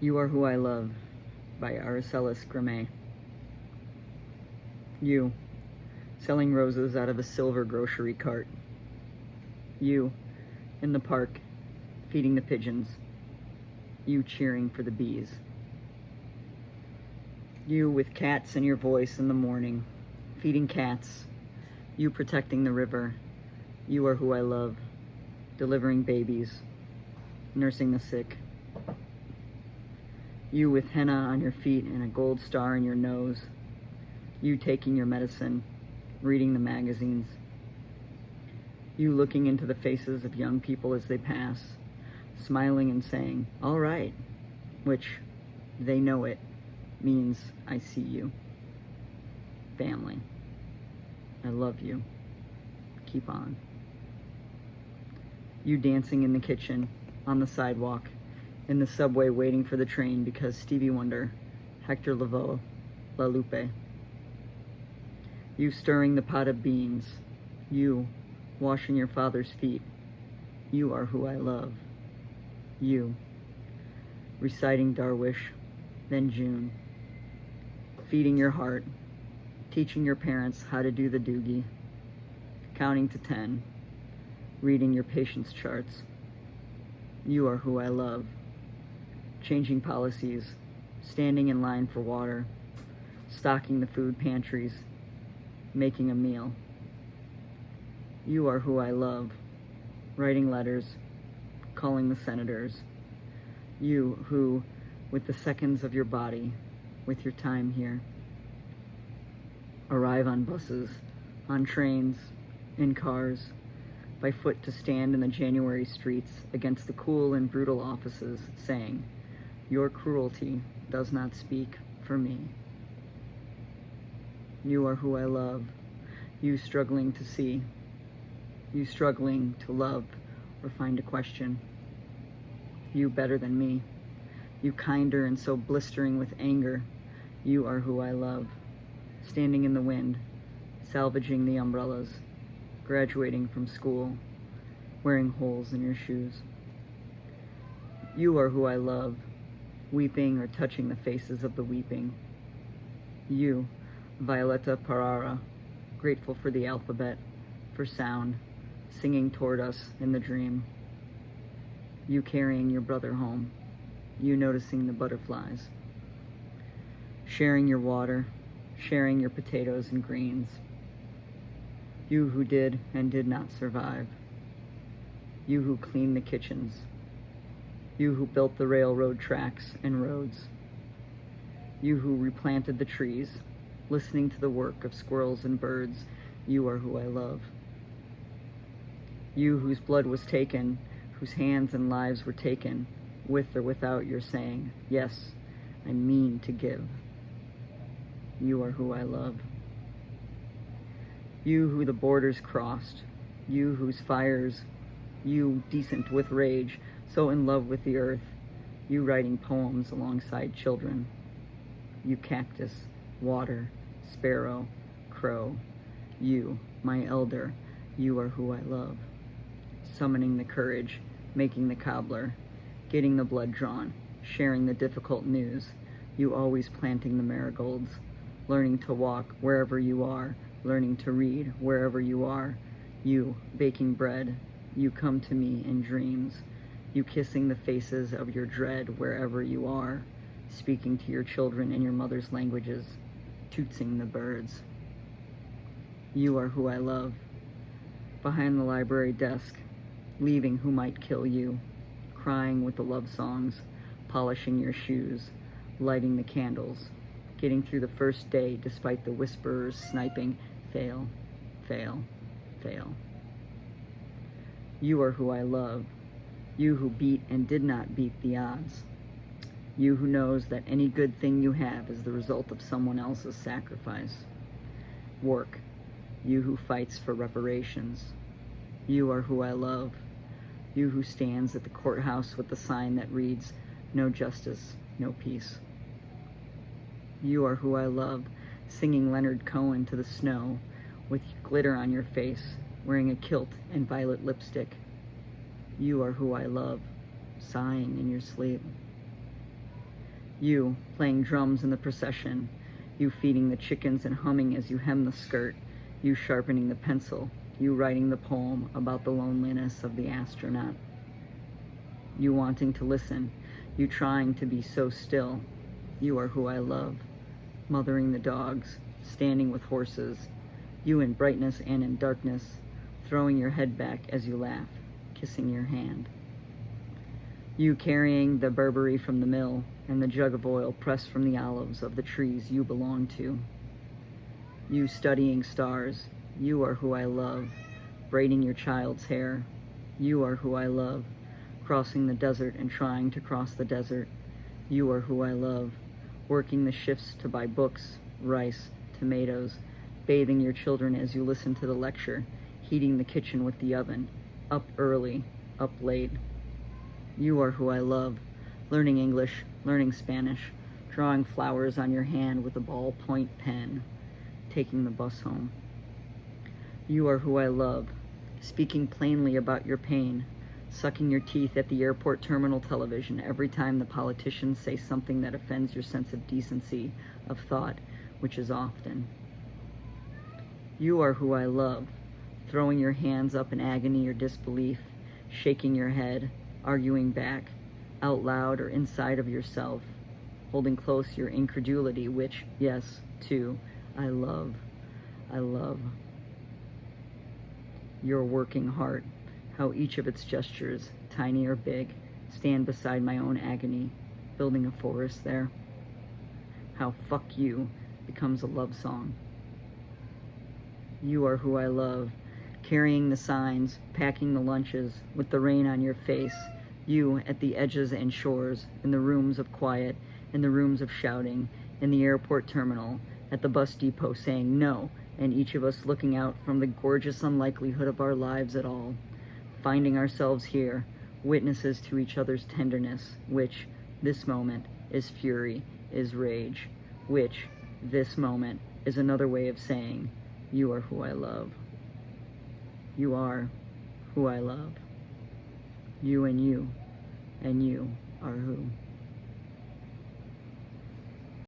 You Are Who I Love by Aracelis Girmay. You, selling roses out of a silver grocery cart. You, in the park, feeding the pigeons. You cheering for the bees. You with cats in your voice in the morning, feeding cats. You protecting the river. You are who I love, delivering babies, nursing the sick. You with henna on your feet and a gold star in your nose. You taking your medicine, reading the magazines. You looking into the faces of young people as they pass, smiling and saying, "All right," which, they know it, means I see you. Family. I love you. Keep on. You dancing in the kitchen, on the sidewalk, in the subway waiting for the train because Stevie Wonder, Hector Lavoe, La Lupe. You stirring the pot of beans. You washing your father's feet. You are who I love. You reciting Darwish, then June. Feeding your heart. Teaching your parents how to do the doogie. Counting to 10. Reading your patience charts. You are who I love. Changing policies, standing in line for water, stocking the food pantries, making a meal. You are who I love. Writing letters, calling the senators. You who, with the seconds of your body, with your time here, arrive on buses, on trains, in cars, by foot to stand in the January streets against the cool and brutal offices, saying, "Your cruelty does not speak for me." You are who I love. You struggling to see. You struggling to love or find a question. You better than me. You kinder and so blistering with anger. You are who I love. Standing in the wind, salvaging the umbrellas, graduating from school, wearing holes in your shoes. You are who I love, weeping or touching the faces of the weeping. You, Violeta Parara, grateful for the alphabet, for sound, singing toward us in the dream. You carrying your brother home, you noticing the butterflies. Sharing your water, sharing your potatoes and greens. You who did and did not survive. You who cleaned the kitchens. You who built the railroad tracks and roads. You who replanted the trees, listening to the work of squirrels and birds. You are who I love. You whose blood was taken, whose hands and lives were taken, with or without your saying, "Yes, I mean to give." You are who I love. You who the borders crossed, you whose fires, you decent with rage, so in love with the earth, you writing poems alongside children. You cactus, water, sparrow, crow, you, my elder, you are who I love. Summoning the courage, making the cobbler, getting the blood drawn, sharing the difficult news, you always planting the marigolds, learning to walk wherever you are, learning to read wherever you are, you baking bread, you come to me in dreams, you kissing the faces of your dread wherever you are, speaking to your children in your mother's languages, tootsing the birds. You are who I love. Behind the library desk, leaving who might kill you, crying with the love songs, polishing your shoes, lighting the candles, getting through the first day despite the whisperers sniping, fail, fail, fail. You are who I love. You who beat and did not beat the odds. You who knows that any good thing you have is the result of someone else's sacrifice. Work. You who fights for reparations. You are who I love. You who stands at the courthouse with the sign that reads, "No justice, no peace." You are who I love, singing Leonard Cohen to the snow, with glitter on your face, wearing a kilt and violet lipstick. You are who I love, sighing in your sleep. You playing drums in the procession. You feeding the chickens and humming as you hem the skirt. You sharpening the pencil. You writing the poem about the loneliness of the astronaut. You wanting to listen. You trying to be so still. You are who I love. Mothering the dogs. Standing with horses. You in brightness and in darkness. Throwing your head back as you laugh. Kissing your hand. You carrying the Burberry from the mill and the jug of oil pressed from the olives of the trees you belong to. You studying stars. You are who I love. Braiding your child's hair. You are who I love. Crossing the desert and trying to cross the desert. You are who I love. Working the shifts to buy books, rice, tomatoes. Bathing your children as you listen to the lecture. Heating the kitchen with the oven. Up early, up late. You are who I love. Learning English, learning Spanish. Drawing flowers on your hand with a ballpoint pen. Taking the bus home. You are who I love. Speaking plainly about your pain. Sucking your teeth at the airport terminal television every time the politicians say something that offends your sense of decency, of thought, which is often. You are who I love. Throwing your hands up in agony or disbelief. Shaking your head. Arguing back. Out loud or inside of yourself. Holding close your incredulity, which, yes, too, I love. I love. Your working heart, how each of its gestures, tiny or big, stand beside my own agony, building a forest there. How fuck you becomes a love song. You are who I love, carrying the signs, packing the lunches, with the rain on your face. You at the edges and shores, in the rooms of quiet, in the rooms of shouting, in the airport terminal, at the bus depot saying no, and each of us looking out from the gorgeous unlikelihood of our lives at all, finding ourselves here, witnesses to each other's tenderness, which, this moment, is fury, is rage, which, this moment, is another way of saying, you are who I love. You are who I love. You and you are who.